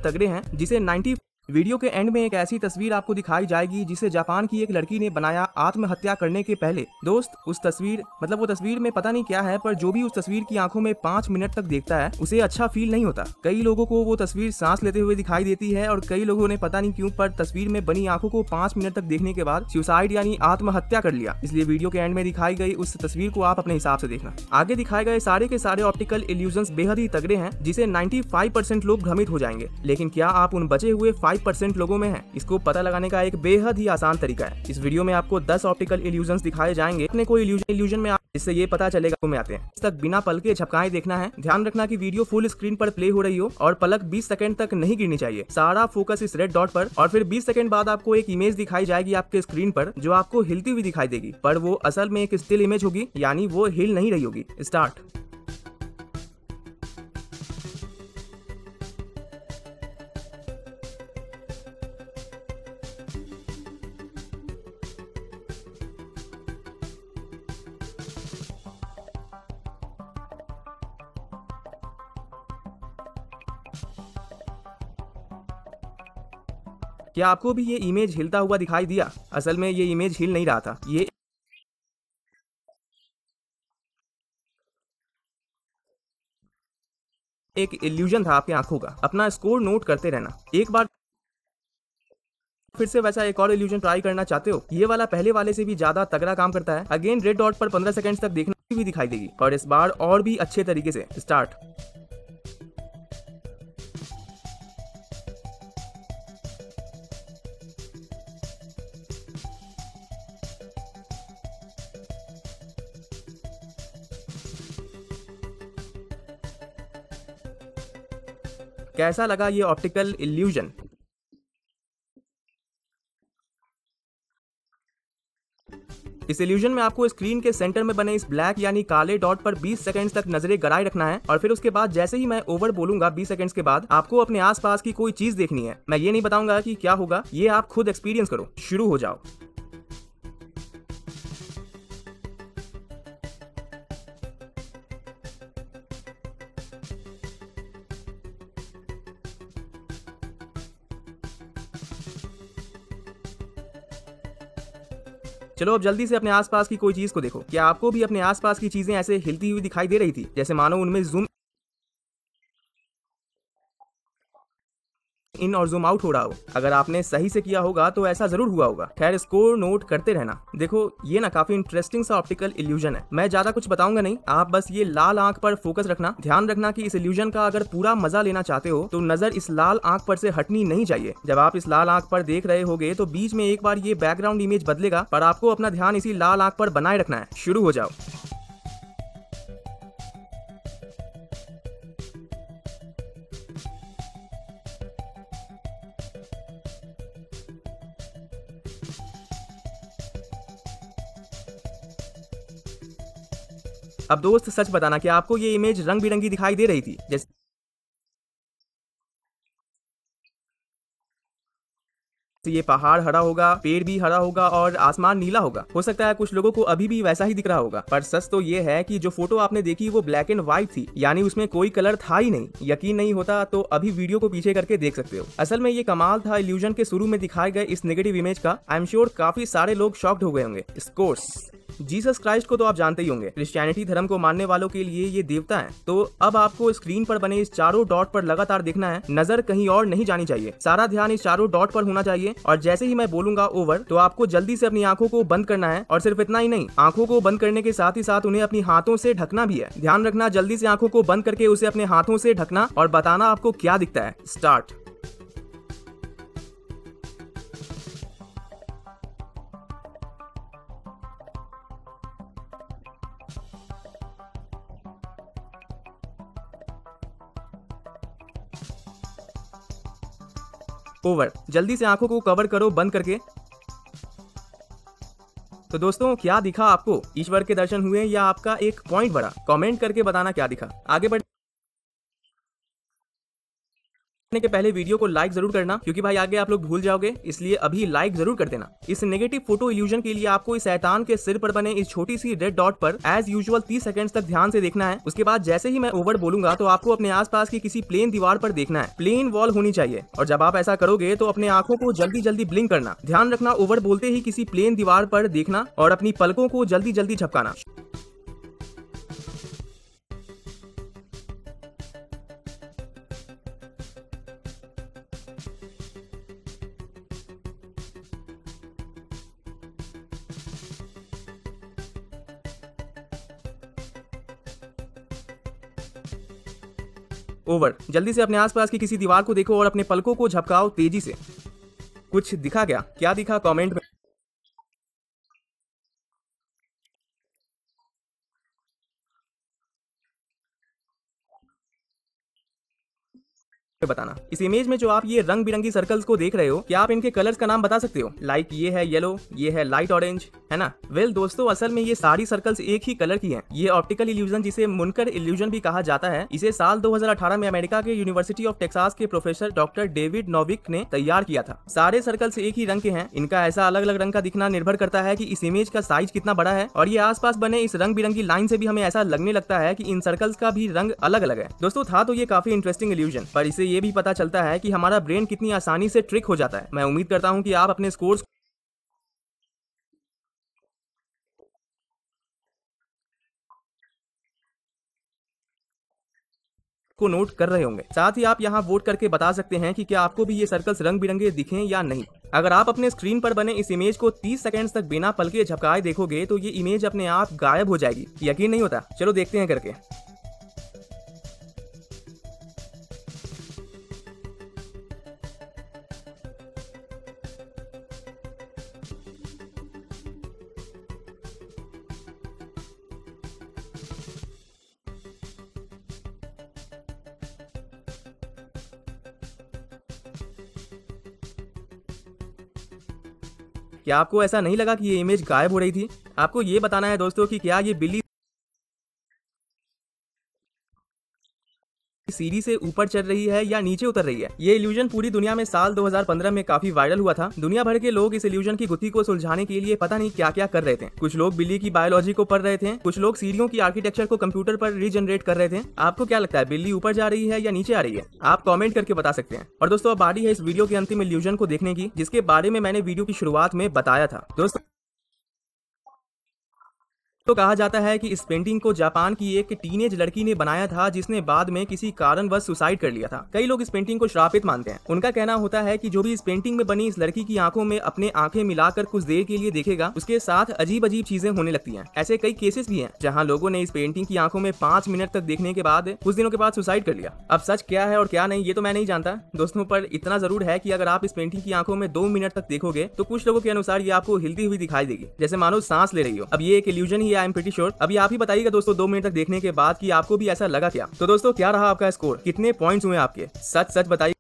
तगड़े हैं जिसे 90। वीडियो के एंड में एक ऐसी तस्वीर आपको दिखाई जाएगी जिसे जापान की एक लड़की ने बनाया आत्महत्या करने के पहले। दोस्त उस तस्वीर वो तस्वीर में पता नहीं क्या है, पर जो भी उस तस्वीर की आंखों में 5 मिनट तक देखता है उसे अच्छा फील नहीं होता। कई लोगों को वो तस्वीर सांस लेते हुए दिखाई देती है और कई लोगों ने पता नहीं क्यों पर तस्वीर में बनी आंखों को 5 मिनट तक देखने के बाद सुसाइड यानी आत्महत्या कर लिया। इसलिए वीडियो के एंड में दिखाई गई उस तस्वीर को आप अपने हिसाब से देखना। आगे दिखाए गए सारे के सारे ऑप्टिकल इल्यूजन्स बेहद ही तगड़े हैं जिसे 95% लोग भ्रमित हो जाएंगे, लेकिन क्या आप उन बचे हुए 5% लोगों में हैं? इसको पता लगाने का एक बेहद ही आसान तरीका है। इस वीडियो में आपको 10 ऑप्टिकल इल्यूजन्स दिखाए जाएंगे। अपने कोई इल्यूजन में इससे ये पता चलेगा में आते हैं। इस तक बिना पल के झपकाए देखना है। ध्यान रखना कि वीडियो फुल स्क्रीन पर प्ले हो रही हो और पलक 20 सेकंड तक नहीं गिरनी चाहिए। सारा फोकस इस रेड डॉट पर और फिर 20 सेकंड बाद आपको एक इमेज दिखाई जाएगी आपके स्क्रीन पर जो आपको हिलती हुई दिखाई देगी, पर वो असल में एक स्टिल इमेज होगी, यानी वो हिल नहीं रही होगी। स्टार्ट। क्या आपको भी ये इमेज हिलता हुआ दिखाई दिया? असल में ये इमेज हिल नहीं रहा था, ये एक इल्यूजन था आपकी आंखों का। अपना स्कोर नोट करते रहना। एक बार फिर से वैसा एक और इल्यूजन ट्राई करना चाहते हो? ये वाला पहले वाले से भी ज्यादा तगड़ा काम करता है। अगेन रेड डॉट पर 15 सेकंड तक देखना भी दिखाई देगी और इस बार और भी अच्छे तरीके से। स्टार्ट। कैसा लगा ये ऑप्टिकल इल्यूजन? इस इल्यूजन में आपको स्क्रीन के सेंटर में बने इस ब्लैक यानी काले डॉट पर 20 सेकंड्स तक नजरें गड़ाए रखना है और फिर उसके बाद जैसे ही मैं ओवर बोलूंगा 20 सेकंड्स के बाद आपको अपने आसपास की कोई चीज देखनी है। मैं ये नहीं बताऊंगा कि क्या होगा, ये आप खुद एक्सपीरियंस करो। शुरू हो जाओ। चलो अब जल्दी से अपने आसपास की कोई चीज को देखो। क्या आपको भी अपने आसपास की चीजें ऐसे हिलती हुई दिखाई दे रही थी, जैसे मानो उनमें जूम इन और जूम आउट हो रहा हो? अगर आपने सही से किया होगा तो ऐसा जरूर हुआ होगा। खैर स्कोर नोट करते रहना। देखो ये ना काफी इंटरेस्टिंग सा ऑप्टिकल इल्यूजन है। मैं ज्यादा कुछ बताऊंगा नहीं, आप बस ये लाल आंख पर फोकस रखना। ध्यान रखना कि इस इल्यूजन का अगर पूरा मजा लेना चाहते हो तो नजर इस लाल आंख पर से हटनी नहीं चाहिए। जब आप इस लाल आंख पर देख रहे होगे तो बीच में एक बार ये बैकग्राउंड इमेज बदलेगा, पर आपको अपना ध्यान इसी लाल आंख पर बनाए रखना है। शुरू हो जाओ। अब दोस्त सच बताना, कि आपको ये इमेज रंग बिरंगी दिखाई दे रही थी? जैसे ये पहाड़ हरा होगा, पेड़ भी हरा होगा और आसमान नीला होगा। हो सकता है कुछ लोगों को अभी भी वैसा ही दिख रहा होगा, पर सच तो ये है कि जो फोटो आपने देखी वो ब्लैक एंड व्हाइट थी, यानी उसमें कोई कलर था ही नहीं। यकीन नहीं होता तो अभी वीडियो को पीछे करके देख सकते हो। असल में ये कमाल था इल्यूजन के शुरू में दिखाए गए इस नेगेटिव इमेज का। आई एम श्योर काफी सारे लोग शॉक्ड हो गए होंगे। स्कोर्स जीसस क्राइस्ट को तो आप जानते ही होंगे। क्रिश्चियनिटी धर्म को मानने वालों के लिए ये देवता है। तो अब आपको स्क्रीन पर बने इस चारों डॉट पर लगातार देखना है। नजर कहीं और नहीं जानी चाहिए, सारा ध्यान इस चारों डॉट पर होना चाहिए। और जैसे ही मैं बोलूंगा ओवर तो आपको जल्दी से अपनी आंखों को बंद करना है। और सिर्फ इतना ही नहीं, आंखों को बंद करने के साथ ही साथ उन्हें अपनी हाथों से ढकना भी है। ध्यान रखना, जल्दी से आंखों को बंद करके उसे अपने हाथों से ढकना और बताना आपको क्या दिखता है। स्टार्ट। ओवर। जल्दी से आंखों को कवर करो बंद करके। तो दोस्तों क्या दिखा आपको? ईश्वर के दर्शन हुए या आपका एक पॉइंट बढ़ा? कमेंट करके बताना क्या दिखा। आगे बढ़ करने के पहले वीडियो को लाइक जरूर करना, क्योंकि भाई आगे आप लोग भूल जाओगे, इसलिए अभी लाइक जरूर कर देना। इस नेगेटिव फोटो इल्यूजन के लिए आपको इस शैतान के सिर पर बने इस छोटी सी रेड डॉट पर एज यूजुअल 30 सेकंड्स तक ध्यान से देखना है। उसके बाद जैसे ही मैं ओवर बोलूंगा तो आपको अपने आसपास की किसी प्लेन दीवार पर देखना है। प्लेन वॉल होनी चाहिए, और जब आप ऐसा करोगे तो अपने आंखों को जल्दी जल्दी ब्लिंक करना। ध्यान रखना, ओवर बोलते ही किसी प्लेन दीवार पर देखना और अपनी पलकों को जल्दी जल्दी झपकाना। ओवर। जल्दी से अपने आसपास की किसी दीवार को देखो और अपने पलकों को झपकाओ तेजी से। कुछ दिखा क्या दिखा कमेंट में बताना। इस इमेज में जो आप ये रंग बिरंगी सर्कल्स को देख रहे हो, क्या आप इनके कलर्स का नाम बता सकते हो? लाइक ये है येलो, ये है लाइट ऑरेंज, है ना? वेल दोस्तों, असल में ये सारी सर्कल्स एक ही कलर की हैं। ये ऑप्टिकल इल्यूजन, जिसे मुनकर इल्यूजन भी कहा जाता है, इसे साल 2018 में अमेरिका के यूनिवर्सिटी ऑफ टेक्सास के प्रोफेसर डॉक्टर डेविड नोविक ने तैयार किया था। सारे सर्कल्स एक ही रंग के हैं। इनका ऐसा अलग अलग रंग का दिखना निर्भर करता है कि इस इमेज का साइज कितना बड़ा है, और ये आसपास बने इस रंग बिरंगी लाइन से भी हमें ऐसा लगने लगता है कि इन सर्कल्स का भी रंग अलग अलग है। दोस्तों, था तो ये काफी इंटरेस्टिंग इल्यूजन, पर इसे ये भी पता चलता है कि हमारा ब्रेन कितनी आसानी से ट्रिक हो जाता है। मैं उम्मीद करता हूं कि आप अपने स्कोर्स को नोट कर रहे होंगे। साथ ही आप यहां वोट करके बता सकते हैं कि क्या आपको भी ये सर्कल्स रंग बिरंगे दिखें या नहीं। अगर आप अपने स्क्रीन पर बने इस इमेज को 30 सेकंड्स तक बिना पलके झपकाए देखोगे तो ये इमेज अपने आप गायब हो जाएगी। यकीन नहीं होता? चलो देखते हैं करके। क्या आपको ऐसा नहीं लगा कि ये इमेज गायब हो रही थी? आपको ये बताना है दोस्तों कि क्या ये बिल्ली सीढ़ी से ऊपर चढ़ रही है या नीचे उतर रही है। ये इल्यूजन पूरी दुनिया में साल 2015 में काफी वायरल हुआ था। दुनिया भर के लोग इस इल्यूजन की गुत्थी को सुलझाने के लिए पता नहीं क्या क्या कर रहे थे। कुछ लोग बिल्ली की बायोलॉजी को पढ़ रहे थे, कुछ लोग सीढ़ियों की आर्किटेक्चर को कंप्यूटर पर रीजनरेट कर रहे थे। आपको क्या लगता है, बिल्ली ऊपर जा रही है या नीचे आ रही है? आप कॉमेंट करके बता सकते हैं। और दोस्तों, अब बारी है इस वीडियो के अंतिम इल्यूजन को देखने की, जिसके बारे में मैंने वीडियो की शुरुआत में बताया था। दोस्तों, तो कहा जाता है कि इस पेंटिंग को जापान की एक टीनेज लड़की ने बनाया था, जिसने बाद में किसी कारणवश सुसाइड कर लिया था। कई लोग इस पेंटिंग को श्रापित मानते हैं। उनका कहना होता है कि जो भी इस पेंटिंग में बनी इस लड़की की आंखों में अपने आंखें मिलाकर कुछ देर के लिए देखेगा, उसके साथ अजीब अजीब चीजें होने लगती हैं। ऐसे कई केसेस भी हैं जहां लोगों ने इस पेंटिंग की आंखों में 5 मिनट तक देखने के बाद कुछ दिनों के बाद सुसाइड कर लिया। अब सच क्या है और क्या नहीं, ये तो मैं नहीं जानता दोस्तों, पर इतना जरूर है कि अगर आप इस पेंटिंग की आंखों में 2 मिनट तक देखोगे तो कुछ लोगों के अनुसार ये आपको हिलती हुई दिखाई देगी, जैसे मानो सांस ले रही हो। अब ये एक इल्यूजन ही है, आई एम प्रीटी श्योर। अभी आप ही बताइएगा दोस्तों 2 मिनट तक देखने के बाद कि आपको भी ऐसा लगा क्या। तो दोस्तों, क्या रहा आपका स्कोर? कितने पॉइंट्स हुए आपके? सच सच बताइए।